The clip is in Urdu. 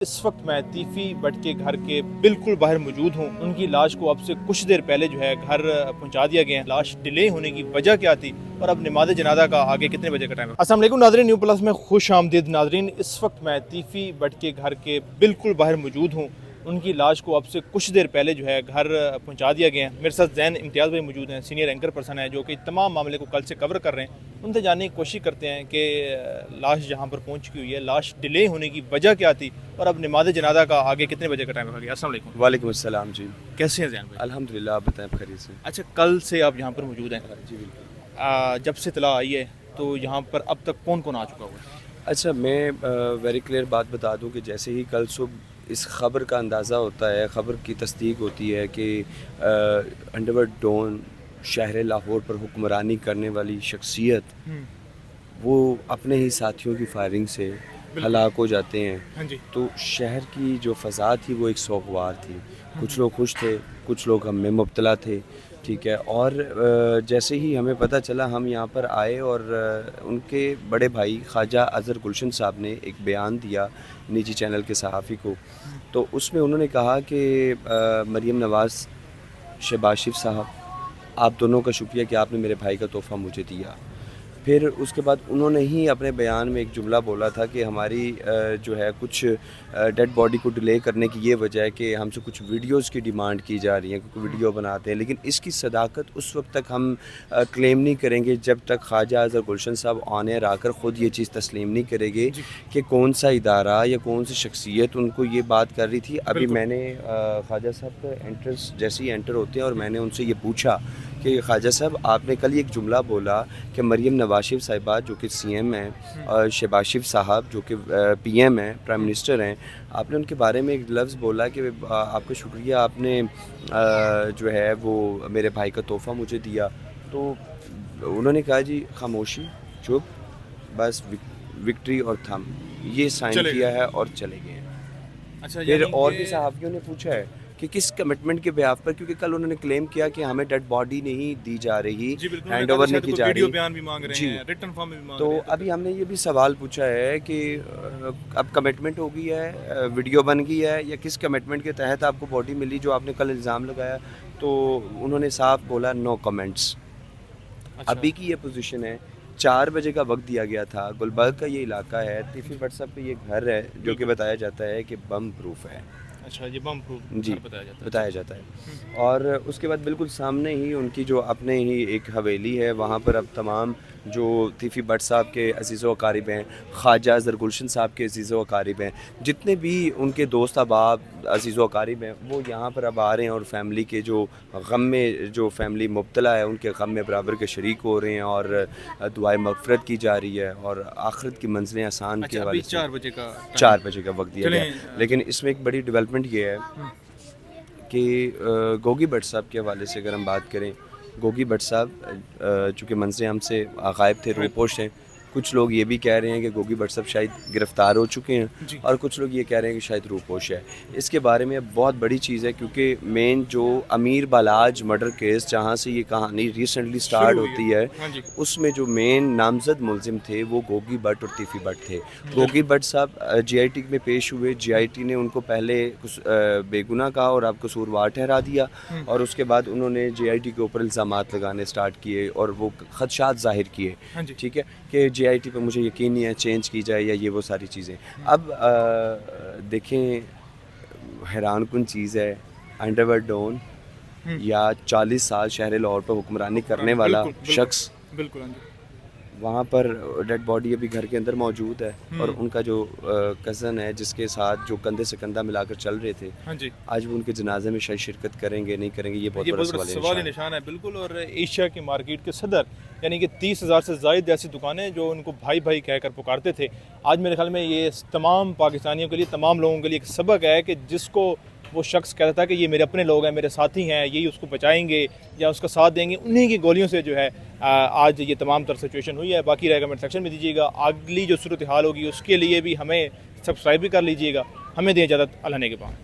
اس وقت میں تیفی بٹ کے گھر کے بالکل باہر موجود ہوں۔ ان کی لاش کو اب سے کچھ دیر پہلے جو ہے گھر پہنچا دیا گیا ہے۔ لاش ڈیلے ہونے کی وجہ کیا تھی اور اب نماز جنازہ کا آگے کتنے بجے کا ٹائم ہے؟ السلام علیکم ناظرین، نیو پلس میں خوش آمدید ناظرین۔ اس وقت میں تیفی بٹ کے گھر کے بالکل باہر موجود ہوں۔ ان کی لاش کو اب سے کچھ دیر پہلے جو ہے گھر پہنچا دیا گیا ہے۔ میرے ساتھ زین امتیاز بھائی موجود ہیں، سینئر اینکر پرسن ہیں جو کہ تمام معاملے کو کل سے کور کر رہے ہیں۔ ان سے جاننے کی کوشش کرتے ہیں کہ لاش جہاں پر پہنچ چکی ہوئی ہے، لاش ڈیلے ہونے کی وجہ کیا تھی اور اب نماز جنازہ کا آگے کتنے بجے کا ٹائم رکھا گیا؟ السلام علیکم۔ وعلیکم السلام جی، کیسے ہیں زین بھائی؟ الحمدللہ، آپ بتائیں خیریت سے؟ اچھا، کل سے آپ یہاں پر موجود ہیں، جی بالکل۔ جب سے اطلاع آئی ہے تو یہاں پر اب تک کون کون آ چکا ہوا ہے؟ اچھا، میں ویری کلیئر بات بتا دوں کہ جیسے ہی کل صبح اس خبر کا اندازہ ہوتا ہے، خبر کی تصدیق ہوتی ہے کہ انڈرورلڈ ڈون شہر لاہور پر حکمرانی کرنے والی شخصیت وہ اپنے ہی ساتھیوں کی فائرنگ سے ہلاک ہو جاتے ہیں، ہاں جی، تو شہر کی جو فضا تھی وہ ایک سوگوار تھی۔ کچھ لوگ خوش تھے، کچھ لوگ غم میں مبتلا تھے، ٹھیک ہے۔ اور جیسے ہی ہمیں پتہ چلا ہم یہاں پر آئے اور ان کے بڑے بھائی خواجہ اظہر گلشن صاحب نے ایک بیان دیا نجی چینل کے صحافی کو، تو اس میں انہوں نے کہا کہ مریم نواز، شہباز شریف صاحب، آپ دونوں کا شکریہ کہ آپ نے میرے بھائی کا تحفہ مجھے دیا۔ پھر اس کے بعد انہوں نے ہی اپنے بیان میں ایک جملہ بولا تھا کہ ہماری جو ہے کچھ ڈیڈ باڈی کو ڈیلے کرنے کی یہ وجہ ہے کہ ہم سے کچھ ویڈیوز کی ڈیمانڈ کی جا رہی ہے، کیونکہ ویڈیو بناتے ہیں، لیکن اس کی صداقت اس وقت تک ہم کلیم نہیں کریں گے جب تک خواجہ اظہر گلشن صاحب آن ایئر آ کر خود یہ چیز تسلیم نہیں کرے گے کہ کون سا ادارہ یا کون سی شخصیت ان کو یہ بات کر رہی تھی۔ ابھی میں نے خواجہ صاحب کا انٹرس جیسے ہی انٹر ہوتے ہیں اور میں نے ان سے یہ پوچھا کہ خواجہ صاحب آپ نے کل ایک جملہ بولا کہ مریم نواز شریف صاحبہ جو کہ سی ایم ہیں اور شہباز شریف صاحب جو کہ پی ایم ہیں، پرائم منسٹر ہیں، آپ نے ان کے بارے میں ایک لفظ بولا کہ آپ کا شکریہ، آپ نے جو ہے وہ میرے بھائی کا تحفہ مجھے دیا۔ تو انہوں نے کہا جی خاموشی، چپ، بس وکٹری اور تھم یہ سائن کیا ہے اور چلے گئے ہیں۔ اچھا، پھر اور بھی صحافیوں نے پوچھا ہے کہ کس کمٹمنٹ کے بیاف پر، کیونکہ کل انہوں نے کلیم کیا کہ ہمیں ڈیڈ باڈی نہیں دی جا رہی، ہینڈ اوور نہیں کی جا رہی، بیان بھی مانگ رہے ہیں، ریٹن فارم بھی مانگ رہے ہیں۔ تو ابھی ہم نے یہ بھی سوال پوچھا ہے کہ اب کمٹمنٹ ہو گئی ہے، ویڈیو بن گئی ہے، یا کس کمٹمنٹ کے تحت آپ کو باڈی ملی جو آپ نے کل الزام لگایا؟ تو انہوں نے صاف بولا نو کمنٹس۔ ابھی کی یہ پوزیشن ہے، 4 بجے کا وقت دیا گیا تھا، گلبرگ کا یہ علاقہ ہے، تیفی بٹ صاحب کا یہ گھر ہے جو کہ بتایا جاتا ہے کہ بم پروف ہے۔ اچھا، یہ بم پروف جی بتایا جاتا ہے۔ اور اس کے بعد بالکل سامنے ہی ان کی جو اپنے ہی ایک حویلی ہے، وہاں پر اب تمام جو تیفی بٹ صاحب کے عزیز و اقارب ہیں، خواجہ اظہر گلشن صاحب کے عزیز و اقارب ہیں، جتنے بھی ان کے دوست احباب عزیز و اقارب ہیں، وہ یہاں پر اب آ رہے ہیں اور فیملی کے جو غم میں جو فیملی مبتلا ہے ان کے غم میں برابر کے شریک ہو رہے ہیں اور دعائے مغفرت کی جا رہی ہے اور آخرت کی منزلیں آسان کے حوالے سے 4 بجے کا وقت دیا گیا۔ لیکن اس میں ایک بڑی ڈیولپمنٹ یہ ہے کہ گوگی بٹ صاحب کے حوالے سے اگر ہم بات کریں، گوگی بٹ صاحب چونکہ منظر ہم سے غائب تھے، روپوش ہیں، کچھ لوگ یہ بھی کہہ رہے ہیں کہ گوگی بٹ صاحب شاید گرفتار ہو چکے ہیں اور کچھ لوگ یہ کہہ رہے ہیں کہ شاید روپوش ہے۔ اس کے بارے میں بہت بڑی چیز ہے، کیونکہ مین جو امیر بالاج مرڈر کیس جہاں سے یہ کہانی ریسنٹلی سٹارٹ ہوتی ہے، اس میں جو مین نامزد ملزم تھے وہ گوگی بٹ اور تیفی بٹ تھے۔ گوگی بٹ صاحب جی آئی ٹی میں پیش ہوئے، جی آئی ٹی نے ان کو پہلے بے گناہ کہا اور اب قصوروار ٹھہرا دیا، اور اس کے بعد انہوں نے جی آئی ٹی کے اوپر الزامات لگانے سٹارٹ کیے اور وہ خدشات ظاہر کیے، ٹھیک ہے، کہ جی آئی ٹی پہ مجھے یقین نہیں ہے چینج کی جائے یا یہ وہ ساری چیزیں۔ اب دیکھیں، حیران کن چیز ہے، انڈرورلڈ ڈون یا 40 سال شہر لاہور پر حکمرانی کرنے والا شخص وہاں پر ڈیڈ باڈی ابھی گھر کے اندر موجود ہے، اور ان کا جو کزن ہے جس کے ساتھ جو کندھے سے کندھا ملا کر چل رہے تھے، آج وہ ان کے جنازے میں شاید شرکت کریں گے نہیں کریں گے، یہ بہت بڑا سوال نشان ہے۔ بالکل، اور ایشیا کی مارکیٹ کے صدر، یعنی کہ 30,000 سے زائد ایسی دکانیں جو ان کو بھائی بھائی کہہ کر پکارتے تھے، آج میرے خیال میں یہ تمام پاکستانیوں کے لیے، تمام لوگوں کے لیے ایک سبق ہے کہ جس کو وہ شخص کہتا تھا کہ یہ میرے اپنے لوگ ہیں، میرے ساتھی ہیں، یہی اس کو بچائیں گے یا اس کا ساتھ دیں گے، انہی کی گولیوں سے جو ہے آج یہ تمام تر سچویشن ہوئی ہے۔ باقی رہے کمنٹ سیکشن میں دیجیے گا، اگلی جو صورتحال ہوگی اس کے لیے بھی ہمیں سبسکرائب بھی کر لیجیے گا۔ ہمیں دیں اجازت، اللہ نے کے پاس۔